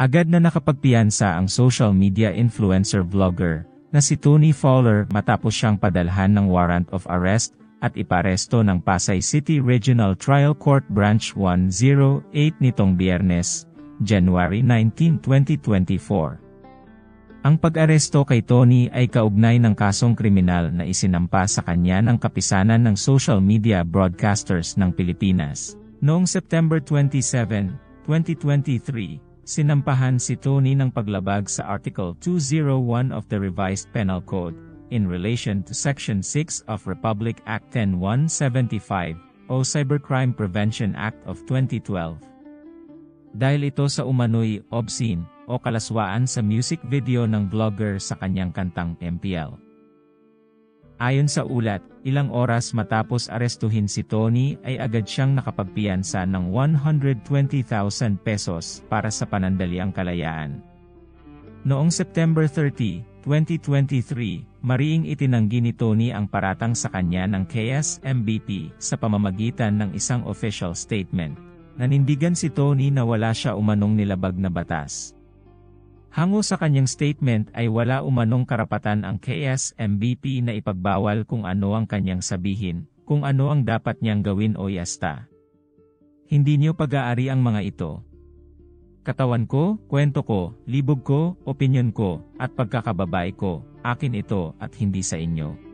Agad na nakapagpiyansa ang social media influencer vlogger na si Tony Fowler matapos siyang padalhan ng warrant of arrest at iparesto ng Pasay City Regional Trial Court Branch 108 nitong Biyernes, January 19, 2024. Ang pag-aresto kay Tony ay kaugnay ng kasong kriminal na isinampa sa kanya ng Kapisanan ng Social Media Broadcasters ng Pilipinas. Noong September 27, 2023, sinampahan si Tony ng paglabag sa Article 201 of the Revised Penal Code, in relation to Section 6 of Republic Act 10175, o Cybercrime Prevention Act of 2012. Dahil ito sa umano'y obscene o kalaswaan sa music video ng vlogger sa kanyang kantang MPL. Ayon sa ulat, ilang oras matapos arestuhin si Tony ay agad siyang nakapagpiyansa ng 120,000 pesos para sa panandaliang kalayaan. Noong September 30, 2023, mariing itinanggi ni Tony ang paratang sa kanya ng KSMBP sa pamamagitan ng isang official statement. Nanindigan si Tony na wala siya umanong nilabag na batas. Hango sa kanyang statement ay wala umanong karapatan ang KSMBP na ipagbawal kung ano ang kanyang sabihin, kung ano ang dapat niyang gawin o yasta. Hindi niyo pag-aari ang mga ito. Katawan ko, kwento ko, libog ko, opinyon ko, at pagkakababae ko, akin ito at hindi sa inyo.